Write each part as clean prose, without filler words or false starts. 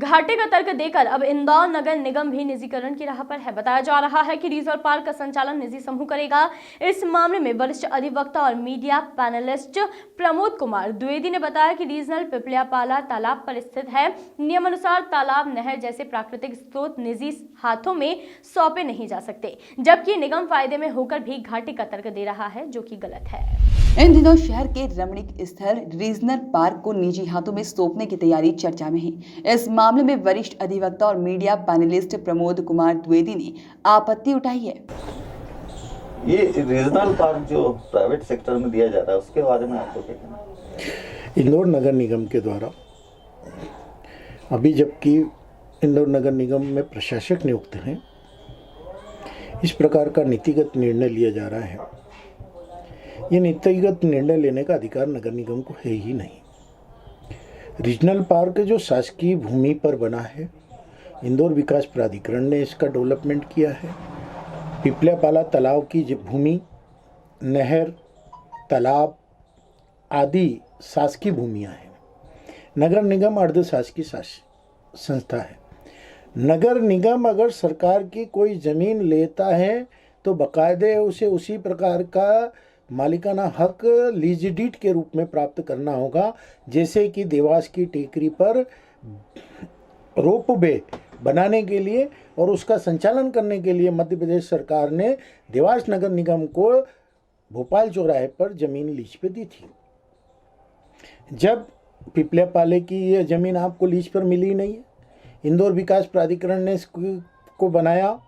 घाटे का तर्क देकर अब इंदौर नगर निगम भी निजीकरण की राह पर है। बताया जा रहा है कि रीजनल पार्क का संचालन निजी समूह करेगा। इस मामले में वरिष्ठ अधिवक्ता और मीडिया पैनलिस्ट प्रमोद कुमार द्विवेदी ने बताया कि रीजनल पिपलियापाला तालाब पर स्थित है। नियमानुसार तालाब, नहर जैसे प्राकृतिक स्रोत निजी हाथों में सौंपे नहीं जा सकते, जबकि निगम फायदे में होकर भी घाटे का तर्क दे रहा है, जो कि गलत है। इन दिनों शहर के रमणीक स्थल रीजनल पार्क को निजी हाथों में सौंपने की तैयारी चर्चा में है। इस मामले में वरिष्ठ अधिवक्ता और मीडिया पैनलिस्ट प्रमोद कुमार द्विवेदी ने आपत्ति उठाई है। ये रीजनल पार्क जो प्राइवेट सेक्टर में दिया जाता है, उसके बारे में आपको क्या कहना है? इंदौर नगर निगम के द्वारा अभी, जबकि इंदौर नगर निगम में प्रशासक नियुक्त हैं, इस प्रकार का नीतिगत निर्णय लिया जा रहा है। ये नीतिगत निर्णय लेने का अधिकार नगर निगम को है ही नहीं। रीजनल पार्क जो शासकीय भूमि पर बना है, इंदौर विकास प्राधिकरण ने इसका डेवलपमेंट किया है। पिपलियापाला तालाब की भूमि, नहर, तालाब आदि शासकीय भूमियाँ हैं। नगर निगम अर्ध शासकीय संस्था है। नगर निगम अगर सरकार की कोई ज़मीन लेता है तो बाकायदे उसे उसी प्रकार का मालिकाना हक लीज डीड के रूप में प्राप्त करना होगा, जैसे कि देवास की टेकरी पर रोपवे बनाने के लिए और उसका संचालन करने के लिए मध्य प्रदेश सरकार ने देवास नगर निगम को भोपाल चौराहे पर ज़मीन लीज पे दी थी। जब पिपलियापाले की ये ज़मीन आपको लीज पर मिली नहीं है, इंदौर विकास प्राधिकरण ने इसको बनाया,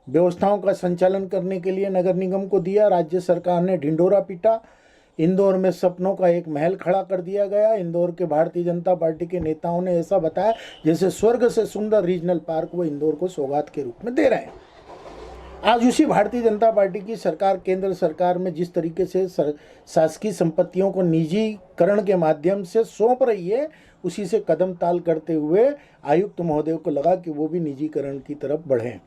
व्यवस्थाओं का संचालन करने के लिए नगर निगम को दिया। राज्य सरकार ने ढिंढोरा पीटा, इंदौर में सपनों का एक महल खड़ा कर दिया गया। इंदौर के भारतीय जनता पार्टी के नेताओं ने ऐसा बताया जैसे स्वर्ग से सुंदर रीजनल पार्क वो इंदौर को सौगात के रूप में दे रहे हैं। आज उसी भारतीय जनता पार्टी की सरकार केंद्र सरकार में जिस तरीके से शासकीय संपत्तियों को निजीकरण के माध्यम से सौंप रही है, उसी से कदम ताल करते हुए आयुक्त महोदय को लगा कि वो भी निजीकरण की तरफ बढ़ें।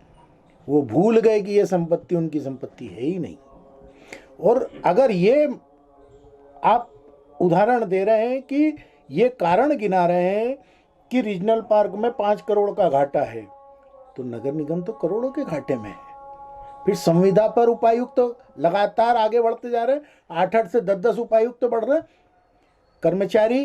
वो भूल गए कि ये संपत्ति उनकी संपत्ति है ही नहीं। और अगर ये आप उदाहरण दे रहे हैं कि ये कारण गिना रहे हैं कि रीजनल पार्क में 5 करोड़ का घाटा है, तो नगर निगम तो करोड़ों के घाटे में है। फिर संविदा पर उपायुक्त लगातार आगे बढ़ते जा रहे हैं, 8-8 से 10-10 उपायुक्त बढ़ रहे हैं। कर्मचारी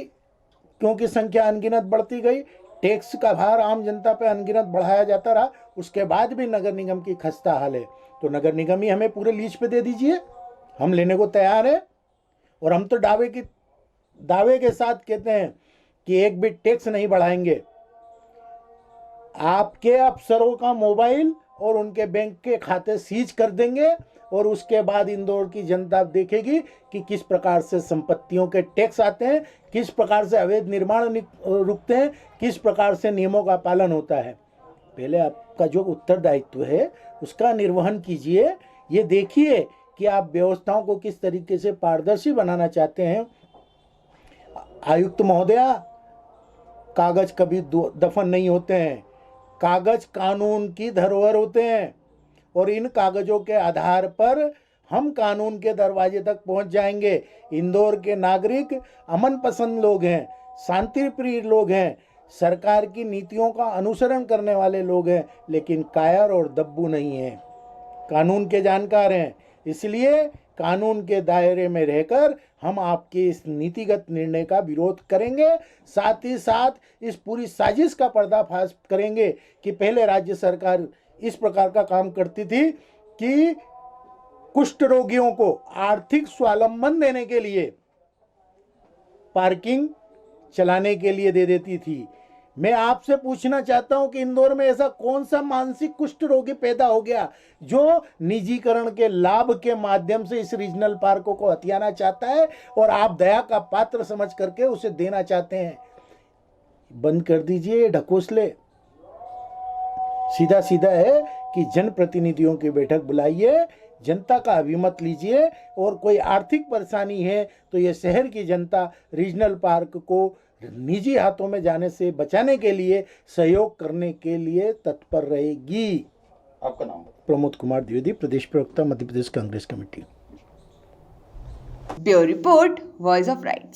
क्योंकि संख्या अनगिनत बढ़ती गई, टैक्स का भार आम जनता पे अनगिनत बढ़ाया जाता रहा, उसके बाद भी नगर निगम की खस्ता हाल है। तो नगर निगम ही हमें पूरे लीज पे दे दीजिए, हम लेने को तैयार हैं। और हम तो दावे के साथ कहते हैं कि एक भी टैक्स नहीं बढ़ाएंगे। आपके अफसरों का मोबाइल और उनके बैंक के खाते सीज कर देंगे और उसके बाद इंदौर की जनता देखेगी कि किस प्रकार से संपत्तियों के टैक्स आते हैं, किस प्रकार से अवैध निर्माण रुकते हैं, किस प्रकार से नियमों का पालन होता है। पहले आपका जो उत्तरदायित्व है उसका निर्वहन कीजिए। ये देखिए कि आप व्यवस्थाओं को किस तरीके से पारदर्शी बनाना चाहते हैं। आयुक्त महोदया, कागज कभी दफन नहीं होते हैं, कागज कानून की धरोहर होते हैं और इन कागजों के आधार पर हम कानून के दरवाजे तक पहुंच जाएंगे। इंदौर के नागरिक अमन पसंद लोग हैं, शांति प्रिय लोग हैं, सरकार की नीतियों का अनुसरण करने वाले लोग हैं, लेकिन कायर और दब्बू नहीं हैं, कानून के जानकार हैं। इसलिए कानून के दायरे में रहकर हम आपके इस नीतिगत निर्णय का विरोध करेंगे। साथ ही साथ इस पूरी साजिश का पर्दाफाश करेंगे कि पहले राज्य सरकार इस प्रकार का काम करती थी कि कुष्ठ रोगियों को आर्थिक स्वावलंबन देने के लिए पार्किंग चलाने के लिए दे देती थी। मैं आपसे पूछना चाहता हूं कि इंदौर में ऐसा कौन सा मानसिक कुष्ठ रोगी पैदा हो गया जो निजीकरण के लाभ के माध्यम से इस रीजनल पार्कों को हथियाना चाहता है और आप दया का पात्र समझ करके उसे देना चाहते हैं। बंद कर दीजिए ढकोसले। सीधा सीधा है कि जनप्रतिनिधियों की बैठक बुलाइए, जनता का अभिमत लीजिए और कोई आर्थिक परेशानी है तो ये शहर की जनता रीजनल पार्क को निजी हाथों में जाने से बचाने के लिए सहयोग करने के लिए तत्पर रहेगी। आपका नाम? प्रमोद कुमार द्विवेदी, प्रदेश प्रवक्ता, Madhya Pradesh Congress committee. Bureau report, voice of rights.